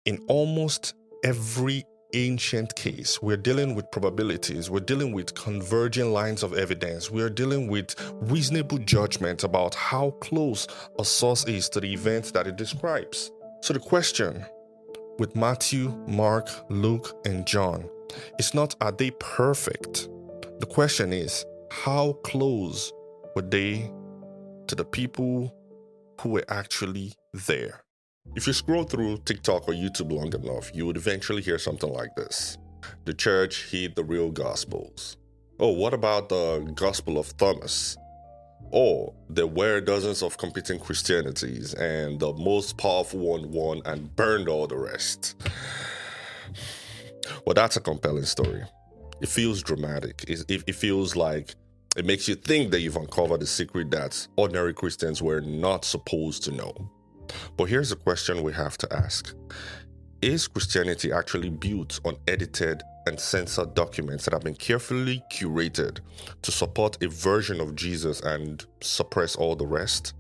In almost every ancient case, we're dealing with probabilities, we're dealing with converging lines of evidence, we're dealing with reasonable judgment about how close a source is to the event that it describes. So the question with Matthew, Mark, Luke, and John is not, are they perfect? The question is, how close were they to the people who were actually there? If you scroll through TikTok or YouTube long enough, you would eventually hear something like this. The church hid the real gospels. Oh, what about the Gospel of Thomas? Or there were dozens of competing Christianities and the most powerful one won and burned all the rest. Well, that's a compelling story. It feels dramatic. It feels like it makes you think that you've uncovered a secret that ordinary Christians were not supposed to know. But here's a question we have to ask. Is Christianity actually built on edited and censored documents that have been carefully curated to support a version of Jesus and suppress all the rest?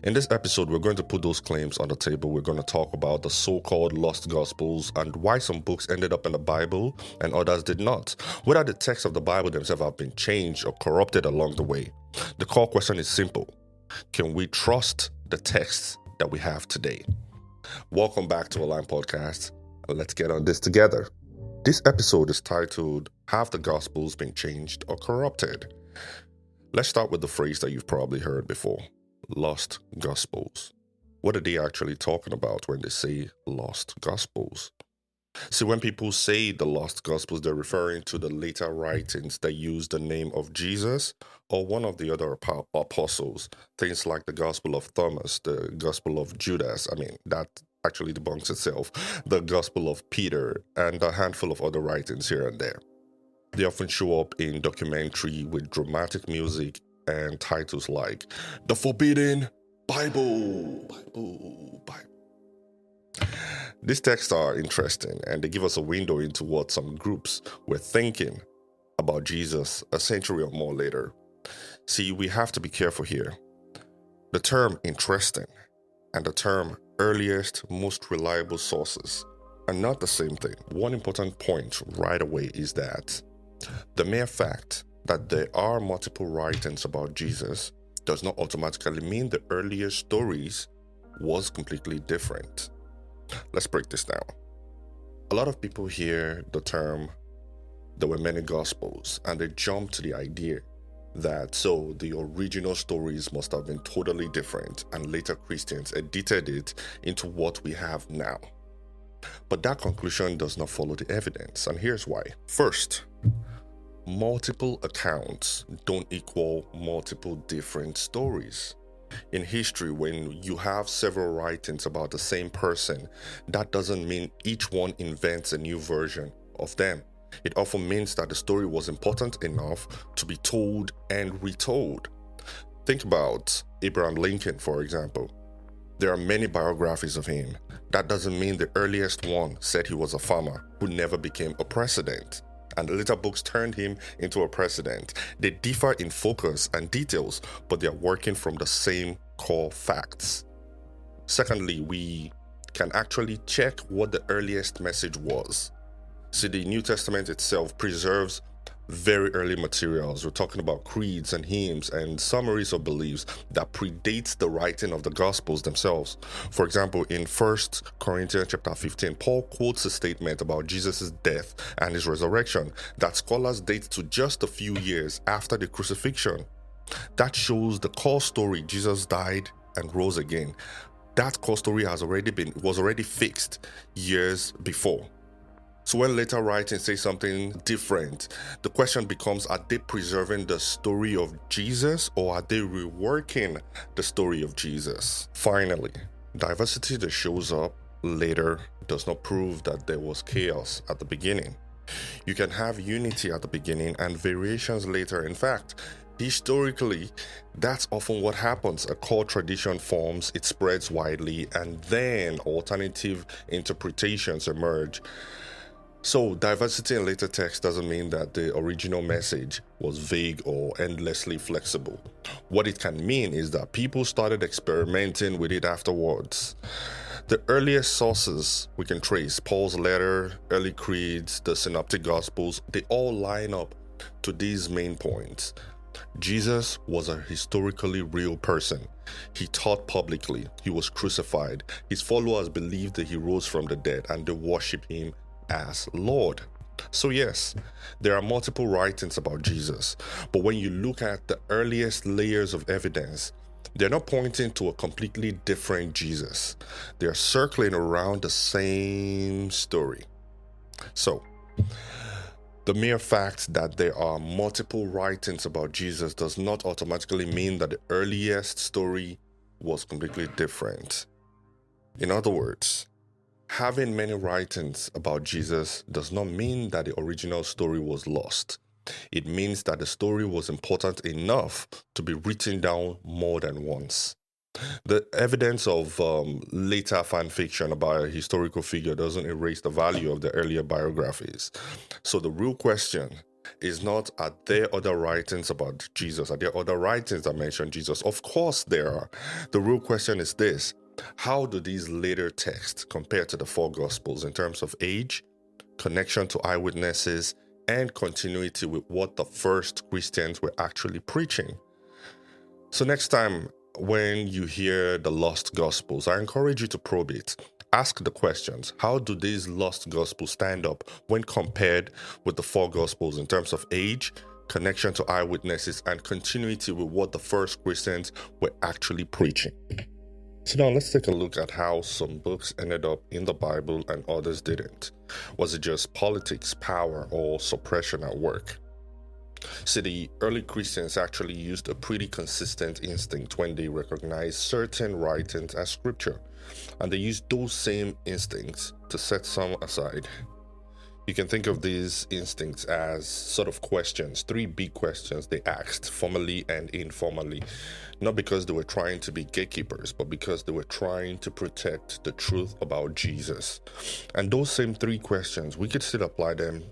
In this episode, we're going to put those claims on the table. We're going to talk about the so-called lost gospels and why some books ended up in the Bible and others did not. Whether the texts of the Bible themselves have been changed or corrupted along the way. The core question is simple. Can we trust the texts that we have today? Welcome back to Align Podcast. Let's get on this together. This episode is titled, Have the Gospels Been Changed or Corrupted? Let's start with the phrase that you've probably heard before. Lost Gospels. What are they actually talking about when they say lost Gospels? See, when people say the lost Gospels, they're referring to the later writings that use the name of Jesus or one of the other apostles. Things like the Gospel of Thomas, the Gospel of Judas. That actually debunks itself. The Gospel of Peter, and a handful of other writings here and there. They often show up in documentary with dramatic music and titles like The Forbidden Bible. These texts are interesting and they give us a window into what some groups were thinking about Jesus a century or more later. See, we have to be careful here. The term interesting and the term earliest, most reliable sources are not the same thing. One important point right away is that the mere fact that there are multiple writings about Jesus does not automatically mean the earlier stories was completely different. Let's break this down. A lot of people hear the term, there were many gospels, and they jump to the idea that so the original stories must have been totally different and later Christians edited it into what we have now. But that conclusion does not follow the evidence, and here's why. First, multiple accounts don't equal multiple different stories. In history, when you have several writings about the same person, that doesn't mean each one invents a new version of them. It often means that the story was important enough to be told and retold. Think about Abraham Lincoln, for example. There are many biographies of him. That doesn't mean the earliest one said he was a farmer who never became a president, and the later books turned him into a president. They differ in focus and details, but they are working from the same core facts. Secondly, we can actually check what the earliest message was. See, the New Testament itself preserves very early materials. We're talking about creeds and hymns and summaries of beliefs that predates the writing of the Gospels themselves. For example, in 1 Corinthians chapter 15, Paul quotes a statement about Jesus' death and his resurrection that scholars date to just a few years after the crucifixion. That shows the core story, Jesus died and rose again. That core story was already fixed years before. So when later writings say something different, the question becomes, are they preserving the story of Jesus or are they reworking the story of Jesus? Finally, diversity that shows up later does not prove that there was chaos at the beginning. You can have unity at the beginning and variations later. In fact, historically, that's often what happens. A core tradition forms, it spreads widely, and then alternative interpretations emerge. So diversity in later texts doesn't mean that the original message was vague or endlessly flexible. What it can mean is that people started experimenting with it afterwards. The earliest sources we can trace, Paul's letter, early creeds, the synoptic gospels, they all line up to these main points. Jesus was a historically real person. He taught publicly. He was crucified. His followers believed that he rose from the dead and they worship him as Lord. So yes, there are multiple writings about Jesus, but when you look at the earliest layers of evidence, they're not pointing to a completely different Jesus. They're circling around the same story. So, the mere fact that there are multiple writings about Jesus does not automatically mean that the earliest story was completely different. In other words, having many writings about Jesus does not mean that the original story was lost. It means that the story was important enough to be written down more than once. The evidence of later fan fiction about a historical figure doesn't erase the value of the earlier biographies. So the real question is not, are there other writings about Jesus? Are there other writings that mention Jesus? Of course there are. The real question is this: how do these later texts compare to the four Gospels in terms of age, connection to eyewitnesses, and continuity with what the first Christians were actually preaching? So next time when you hear the lost Gospels, I encourage you to probe it. Ask the questions. How do these lost Gospels stand up when compared with the four Gospels in terms of age, connection to eyewitnesses, and continuity with what the first Christians were actually preaching? So now let's take a look at how some books ended up in the Bible and others didn't. Was it just politics, power, or suppression at work? See, the early Christians actually used a pretty consistent instinct when they recognized certain writings as scripture, and they used those same instincts to set some aside. You can think of these instincts as sort of questions, three big questions they asked, formally and informally, not because they were trying to be gatekeepers, but because they were trying to protect the truth about Jesus. And those same three questions, we could still apply them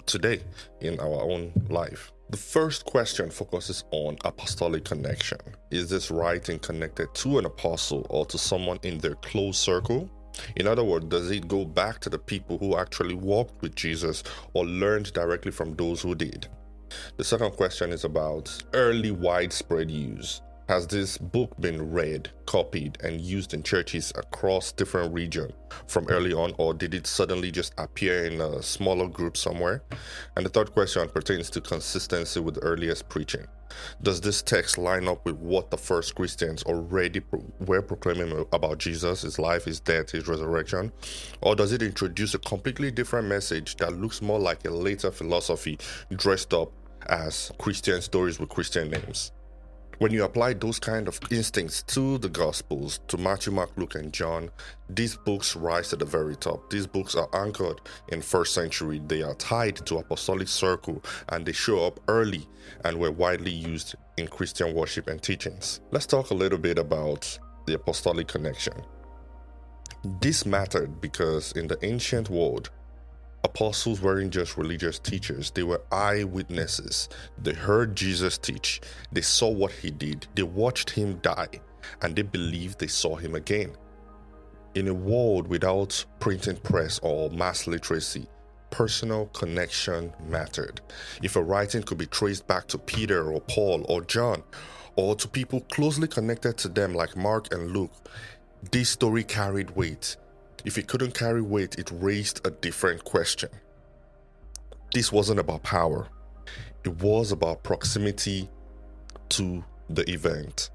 today in our own life. The first question focuses on apostolic connection. Is this writing connected to an apostle or to someone in their close circle? In other words, does it go back to the people who actually walked with Jesus or learned directly from those who did? The second question is about early widespread use. Has this book been read, copied, and used in churches across different regions from early on, or did it suddenly just appear in a smaller group somewhere? And the third question pertains to consistency with the earliest preaching. Does this text line up with what the first Christians already were proclaiming about Jesus, his life, his death, his resurrection? Or does it introduce a completely different message that looks more like a later philosophy dressed up as Christian stories with Christian names? When you apply those kind of instincts to the Gospels, to Matthew, Mark, Luke, and John, these books rise to the very top. These books are anchored in first century. They are tied to apostolic circle, and they show up early and were widely used in Christian worship and teachings. Let's talk a little bit about the apostolic connection. This mattered because in the ancient world, apostles weren't just religious teachers, they were eyewitnesses. They heard Jesus teach, they saw what he did, they watched him die, and they believed they saw him again. In a world without printing press or mass literacy, personal connection mattered. If a writing could be traced back to Peter or Paul or John, or to people closely connected to them like Mark and Luke, this story carried weight. If it couldn't carry weight, it raised a different question. This wasn't about power. It was about proximity to the event.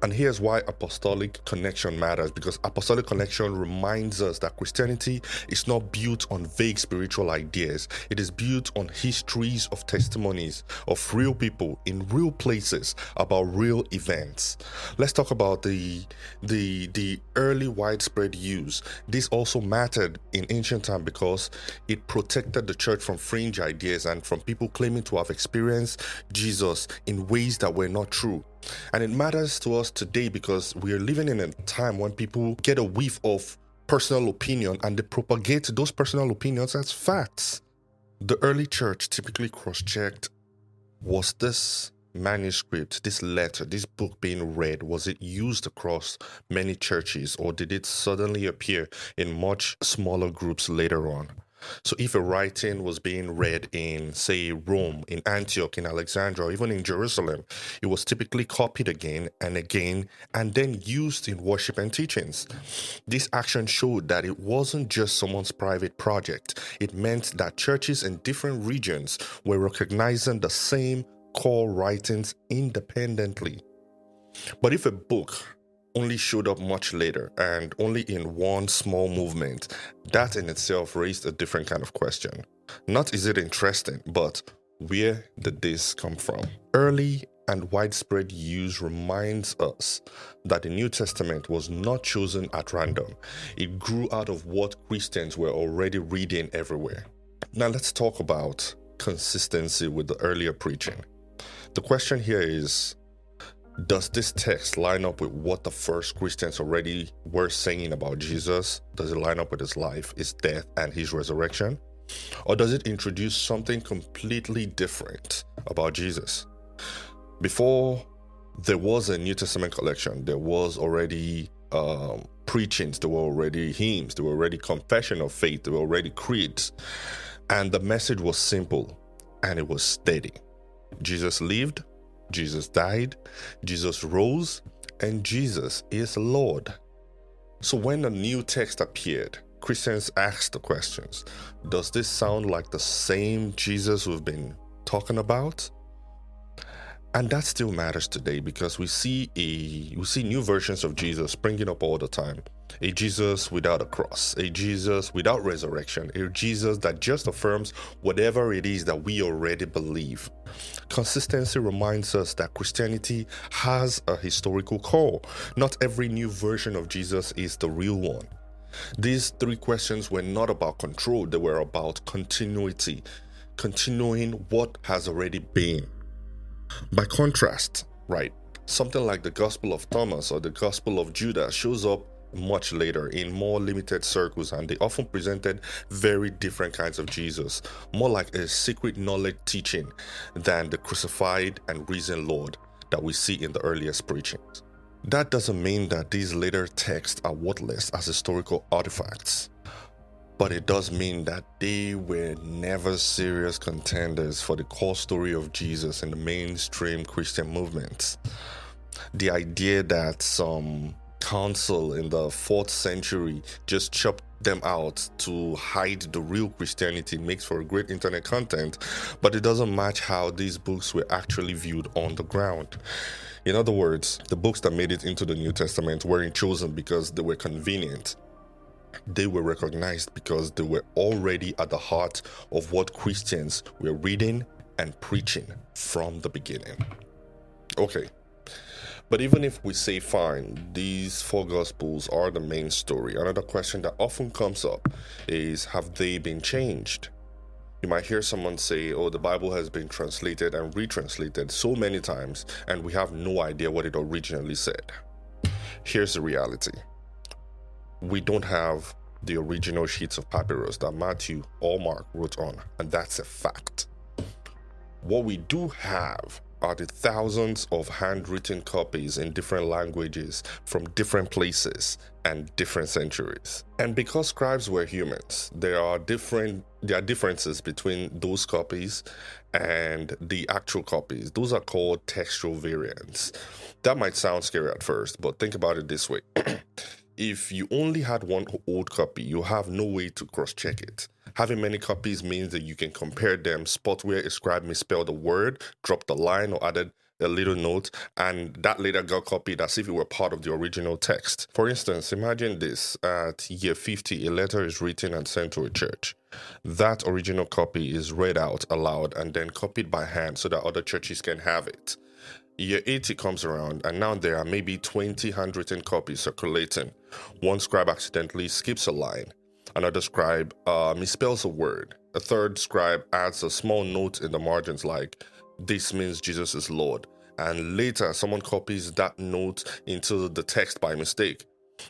And here's why apostolic connection matters, because apostolic connection reminds us that Christianity is not built on vague spiritual ideas. It is built on histories of testimonies of real people in real places about real events. Let's talk about the early widespread use. This also mattered in ancient time because it protected the church from fringe ideas and from people claiming to have experienced Jesus in ways that were not true. And it matters to us today because we are living in a time when people get a whiff of personal opinion and they propagate those personal opinions as facts. The early church typically cross-checked, was this manuscript, this letter, this book being read, was it used across many churches, or did it suddenly appear in much smaller groups later on? So if a writing was being read in, say, Rome, in Antioch, in Alexandria, or even in Jerusalem, it was typically copied again, and then used in worship and teachings. This action showed that it wasn't just someone's private project. It meant that churches in different regions were recognizing the same core writings independently. But if a book only showed up much later and only in one small movement, that in itself raised a different kind of question. Not is it interesting, but where did this come from? Early and widespread use reminds us that the New Testament was not chosen at random. It grew out of what Christians were already reading everywhere. Now let's talk about consistency with the earlier preaching. The question here is, does this text line up with what the first Christians already were saying about Jesus? Does it line up with his life, his death, and his resurrection? Or does it introduce something completely different about Jesus? Before there was a New Testament collection, there was already preachings, there were already hymns, there were already confession of faith, there were already creeds. And the message was simple and it was steady. Jesus lived, Jesus died, Jesus rose, and Jesus is Lord. So when a new text appeared, Christians asked the questions, does this sound like the same Jesus we've been talking about? And that still matters today because we see new versions of Jesus springing up all the time. A Jesus without a cross, a Jesus without resurrection, a Jesus that just affirms whatever it is that we already believe. Consistency reminds us that Christianity has a historical core. Not every new version of Jesus is the real one. These three questions were not about control, they were about continuity, continuing what has already been. By contrast, right, something like the Gospel of Thomas or the Gospel of Judas shows up much later in more limited circles, and they often presented very different kinds of Jesus, more like a secret knowledge teaching than the crucified and risen Lord that we see in the earliest preachings. That doesn't mean that these later texts are worthless as historical artifacts, but it does mean that they were never serious contenders for the core story of Jesus in the mainstream Christian movements. The idea that some council in the 4th century just chopped them out to hide the real Christianity makes for a great internet content, but it doesn't match how these books were actually viewed on the ground. In other words, the books that made it into the New Testament weren't chosen because they were convenient. They were recognized because they were already at the heart of what Christians were reading and preaching from the beginning. Okay, but even if we say fine, these 4 Gospels are the main story, another question that often comes up is, have they been changed? You might hear someone say, oh, the Bible has been translated and retranslated so many times, and we have no idea what it originally said. Here's the reality. We don't have the original sheets of papyrus that Matthew or Mark wrote on, and that's a fact. What we do have are the thousands of handwritten copies in different languages from different places and different centuries. And because scribes were humans, there are differences between those copies and the actual copies. Those are called textual variants. That might sound scary at first, but think about it this way. If you only had one old copy, you have no way to cross-check it. Having many copies means that you can compare them, spot where a scribe misspelled a word, dropped a line, or added a little note, and that later got copied as if it were part of the original text. For instance, imagine this. At year 50, a letter is written and sent to a church. That original copy is read out aloud and then copied by hand so that other churches can have it. Year 80 comes around, and now there are maybe 20 handwritten copies circulating. One scribe accidentally skips a line. Another scribe misspells a word. A third scribe adds a small note in the margins like, this means Jesus is Lord. And later, someone copies that note into the text by mistake.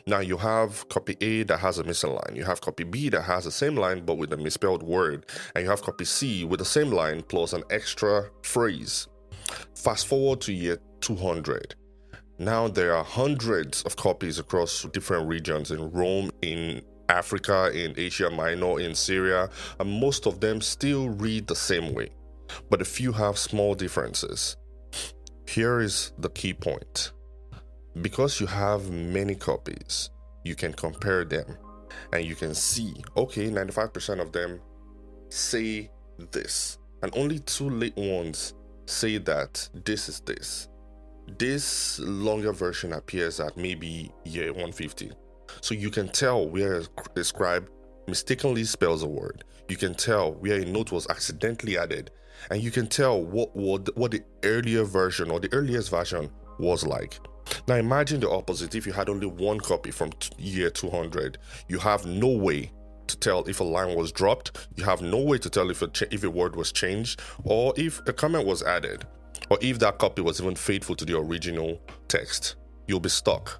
Now you have copy A that has a missing line. You have copy B that has the same line but with a misspelled word. And you have copy C with the same line plus an extra phrase. Fast forward to year 200. Now there are hundreds of copies across different regions in Rome, in Africa, in Asia Minor, in Syria, and most of them still read the same way, but a few have small differences. Here is the key point. Because you have many copies, you can compare them and you can see, okay, 95% of them say this, and only two late ones say that this is this. This longer version appears at maybe year 150. So you can tell where a scribe mistakenly spells a word. You can tell where a note was accidentally added. And you can tell what the earlier version or the earliest version was like. Now imagine the opposite. If you had only one copy from year 200, you have no way to tell if a line was dropped. You have no way to tell if a word was changed, or if a comment was added, or if that copy was even faithful to the original text. You'll be stuck.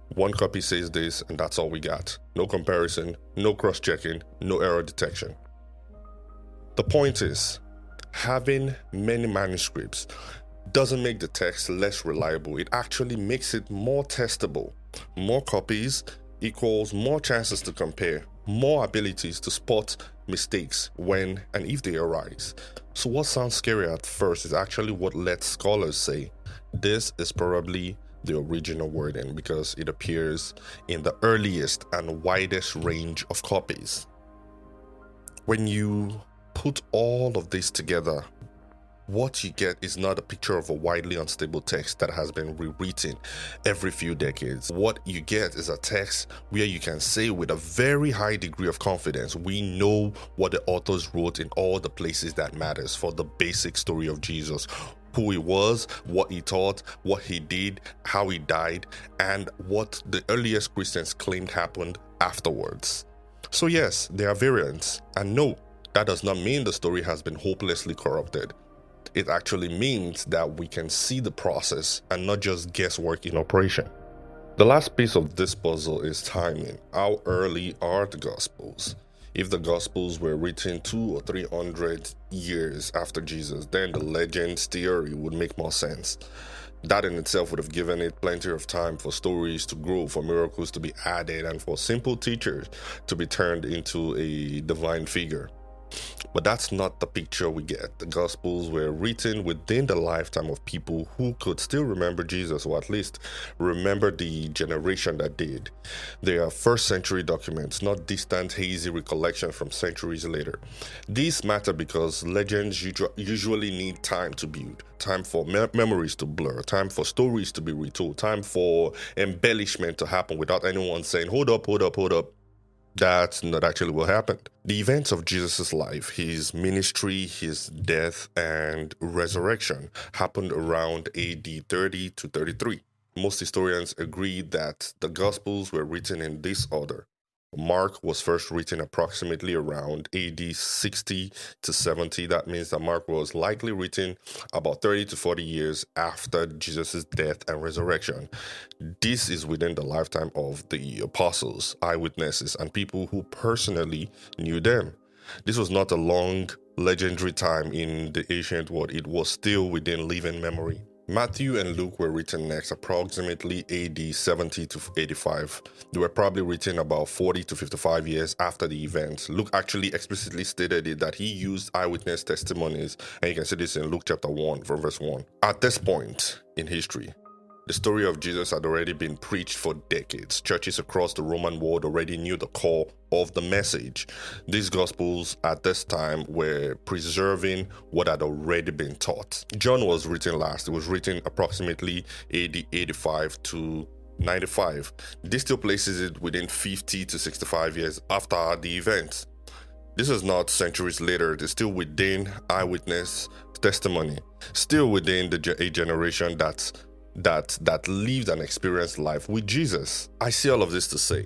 One copy says this, and that's all we got. No comparison, no cross-checking, no error detection. The point is, having many manuscripts doesn't make the text less reliable. It actually makes it more testable. More copies equals more chances to compare, more abilities to spot mistakes when and if they arise. So what sounds scary at first is actually what lets scholars say this is probably the original wording, because it appears in the earliest and widest range of copies. When you put all of this together, what you get is not a picture of a widely unstable text that has been rewritten every few decades. What you get is a text where you can say with a very high degree of confidence, we know what the authors wrote in all the places that matters for the basic story of Jesus. Who he was, what he taught, what he did, how he died, and what the earliest Christians claimed happened afterwards. So yes, there are variants, and no, that does not mean the story has been hopelessly corrupted. It actually means that we can see the process and not just guesswork in operation. The last piece of this puzzle is timing. How early are the Gospels? If the Gospels were written 200 or 300 years after Jesus, then the legends theory would make more sense. That in itself would have given it plenty of time for stories to grow, for miracles to be added, and for simple teachers to be turned into a divine figure. But that's not the picture we get. The Gospels were written within the lifetime of people who could still remember Jesus, or at least remember the generation that did. They are first century documents, not distant, hazy recollections from centuries later. These matter because legends usually need time to build, time for memories to blur, time for stories to be retold, time for embellishment to happen without anyone saying, hold up. That's not actually what happened. The events of Jesus' life, his ministry, his death, and resurrection happened around AD 30 to 33. Most historians agree that the Gospels were written in this order. Mark was first written approximately around AD 60 to 70. That means that Mark was likely written about 30 to 40 years after Jesus' death and resurrection. This is within the lifetime of the apostles, eyewitnesses, and people who personally knew them. This was not a long, legendary time in the ancient world. It was still within living memory. Matthew and Luke were written next, approximately AD 70 to 85. They were probably written about 40 to 55 years after the event. Luke actually explicitly stated it that he used eyewitness testimonies, and you can see this in Luke chapter 1, from verse 1. At this point in history, the story of Jesus had already been preached for decades. Churches across the Roman world already knew the core of the message. These Gospels at this time were preserving what had already been taught. John was written last. It was written approximately AD 85 to 95. This still places it within 50 to 65 years after the event. This is not centuries later. It's still within eyewitness testimony, still within a generation that lived and experienced life with Jesus. I say all of this to say,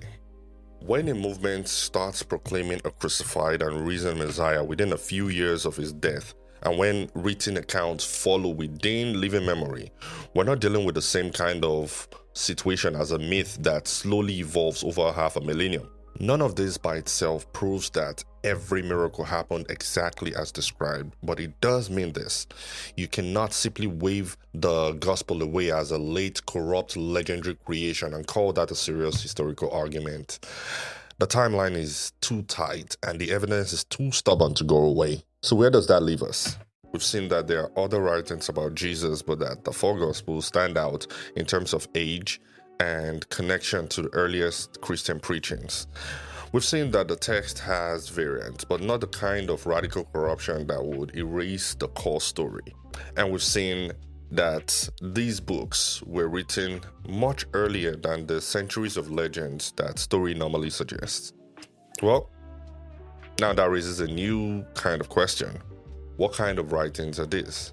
when a movement starts proclaiming a crucified and risen Messiah within a few years of his death, and when written accounts follow within living memory, we're not dealing with the same kind of situation as a myth that slowly evolves over half a millennium. None of this by itself proves that every miracle happened exactly as described, but it does mean this. You cannot simply wave the gospel away as a late, corrupt, legendary creation and call that a serious historical argument. The timeline is too tight and the evidence is too stubborn to go away. So where does that leave us? We've seen that there are other writings about Jesus, but that the four Gospels stand out in terms of age and connection to the earliest Christian preachings. We've seen that the text has variants, but not the kind of radical corruption that would erase the core story. And we've seen that these books were written much earlier than the centuries of legends that story normally suggests. Well, now that raises a new kind of question. What kind of writings are these?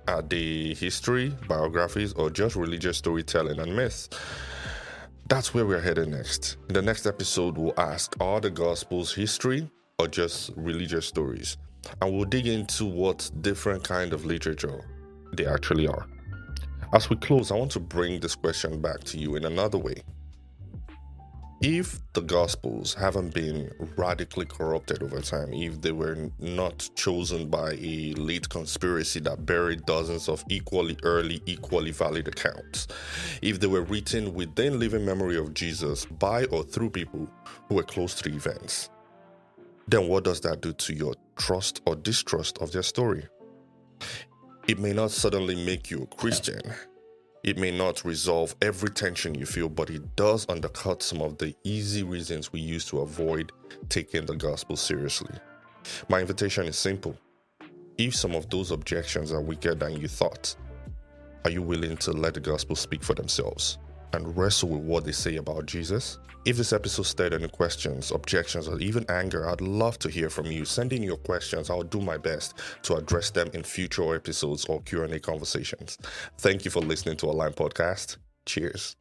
Are they history, biographies, or just religious storytelling and myths? That's where we're headed next. In the next episode, we'll ask, are the Gospels history or just religious stories? And we'll dig into what different kind of literature they actually are. As we close, I want to bring this question back to you in another way. If the Gospels haven't been radically corrupted over time, if they were not chosen by a late conspiracy that buried dozens of equally early, equally valid accounts, if they were written within living memory of Jesus by or through people who were close to the events, then what does that do to your trust or distrust of their story? It may not suddenly make you a Christian. It may not resolve every tension you feel, but it does undercut some of the easy reasons we use to avoid taking the gospel seriously. My invitation is simple. If some of those objections are weaker than you thought, are you willing to let the gospel speak for themselves and wrestle with what they say about Jesus? If this episode stirred any questions, objections, or even anger, I'd love to hear from you. Send in your questions. I'll do my best to address them in future episodes or Q&A conversations. Thank you for listening to Online Podcast. Cheers.